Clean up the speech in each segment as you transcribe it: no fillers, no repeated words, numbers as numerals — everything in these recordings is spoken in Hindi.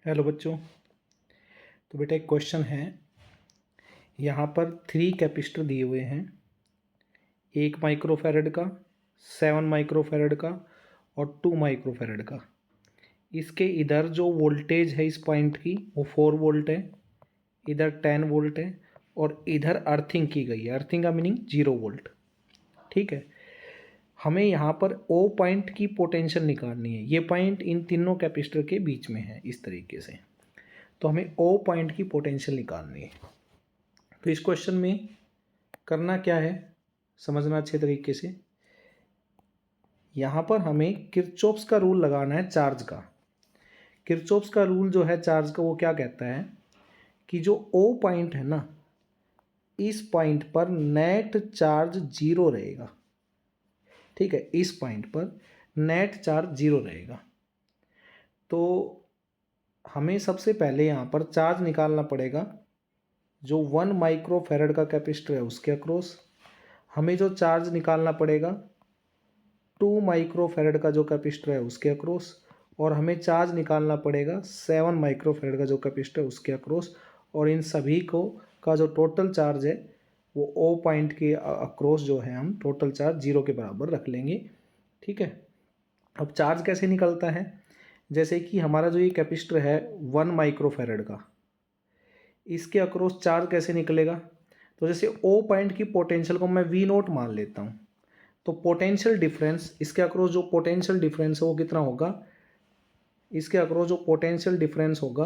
हेलो बच्चों। तो बेटा एक क्वेश्चन है, यहाँ पर 3 कैपेसिटर दिए हुए हैं, 1 माइक्रोफैरड का, 7 माइक्रोफैरड का और 2 माइक्रोफैरड का। इसके इधर जो वोल्टेज है इस पॉइंट की वो 4 वोल्ट है, इधर 10 वोल्ट है और इधर अर्थिंग की गई है। अर्थिंग का मीनिंग 0 वोल्ट। ठीक है, हमें यहाँ पर ओ पॉइंट की पोटेंशियल निकालनी है। ये पॉइंट इन तीनों कैपेसिटर के बीच में है इस तरीके से। तो हमें ओ पॉइंट की पोटेंशियल निकालनी है। तो इस क्वेश्चन में करना क्या है, समझना अच्छे तरीके से। यहाँ पर हमें किरचॉफ्स का रूल लगाना है चार्ज का। किरचॉफ्स का रूल जो है चार्ज का, वो क्या कहता है कि जो ओ पॉइंट है ना, इस पॉइंट पर नेट चार्ज 0 रहेगा। ठीक है, इस पॉइंट पर नेट चार्ज 0 रहेगा। तो हमें सबसे पहले यहाँ पर चार्ज निकालना पड़ेगा। जो 1 माइक्रोफैरड का कैपेसिटर है उसके अक्रॉस हमें जो चार्ज निकालना पड़ेगा, 2 माइक्रोफैरड का जो कैपेसिटर है उसके अक्रॉस, और हमें चार्ज निकालना पड़ेगा 7 माइक्रोफैरड का जो कैपेसिटर है उसके अक्रॉस। और इन सभी को का जो टोटल चार्ज है वो ओ पॉइंट के अक्रॉस जो है हम टोटल चार्ज 0 के बराबर रख लेंगे। ठीक है, अब चार्ज कैसे निकलता है, जैसे कि हमारा जो ये कैपेसिटर है 1 माइक्रोफैरड का, इसके अक्रॉस चार्ज कैसे निकलेगा। तो जैसे ओ पॉइंट की पोटेंशियल को मैं वी नोट मान लेता हूँ, तो पोटेंशियल डिफरेंस इसके अक्रॉस जो पोटेंशियल डिफरेंस है वो कितना होगा, इसके अक्रॉस जो पोटेंशियल डिफरेंस होगा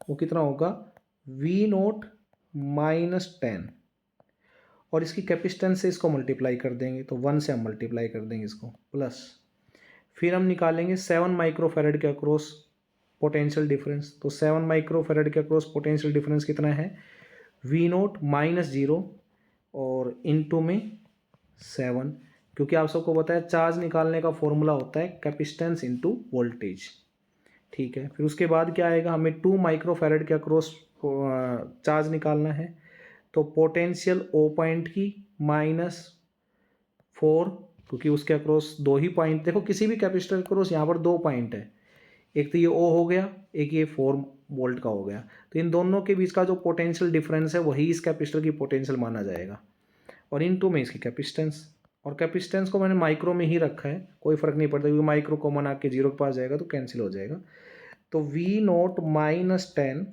वो कितना होगा, वी नोट -10, और इसकी कैपेसिटेंस से इसको मल्टीप्लाई कर देंगे, तो 1 से हम मल्टीप्लाई कर देंगे इसको, प्लस फिर हम निकालेंगे 7 माइक्रोफैरड के अक्रॉस पोटेंशियल डिफरेंस। तो 7 माइक्रोफैरड के अक्रॉस पोटेंशियल डिफरेंस कितना है, वी नोट -0 और इनटू में 7, क्योंकि आप सबको पता है चार्ज निकालने का फॉर्मूला होता है कैपेसिटेंस इनटू वोल्टेज। ठीक है, फिर उसके बाद क्या आएगा, हमें 2 माइक्रोफैरड के अक्रॉस चार्ज निकालना है। तो पोटेंशियल ओ पॉइंट की -4, क्योंकि उसके अक्रॉस 2 ही पॉइंट, देखो किसी भी कैपेसिटर के अक्रॉस यहाँ पर 2 पॉइंट है, एक तो ये ओ हो गया, एक ये 4 वोल्ट का हो गया। तो इन दोनों के बीच का जो पोटेंशियल डिफरेंस है वही इस कैपेसिटर की पोटेंशियल माना जाएगा, और इन टू में इसकी कैपेसिटेंस। और कैपेसिटेंस को मैंने माइक्रो में ही रखा है, कोई फर्क नहीं पड़ता, क्योंकि माइक्रो कॉमन आके 0 के पास जाएगा तो कैंसिल हो जाएगा। तो we note -10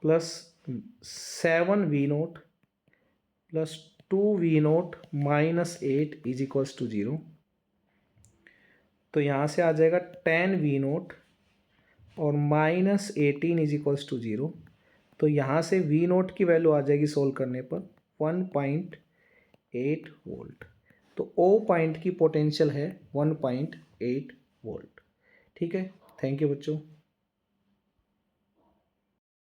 plus 7 we note plus 2 we note -8 is equals to 0। तो यहाँ से आ जाएगा 10 वी नोट और -18 इज इक्वल्स टू 0। तो यहाँ से वी नोट की वैल्यू आ जाएगी सोल्व करने पर 1.8 वोल्ट। तो ओ पॉइंट की पोटेंशियल है 1.8 वोल्ट। ठीक है, थैंक यू बच्चों।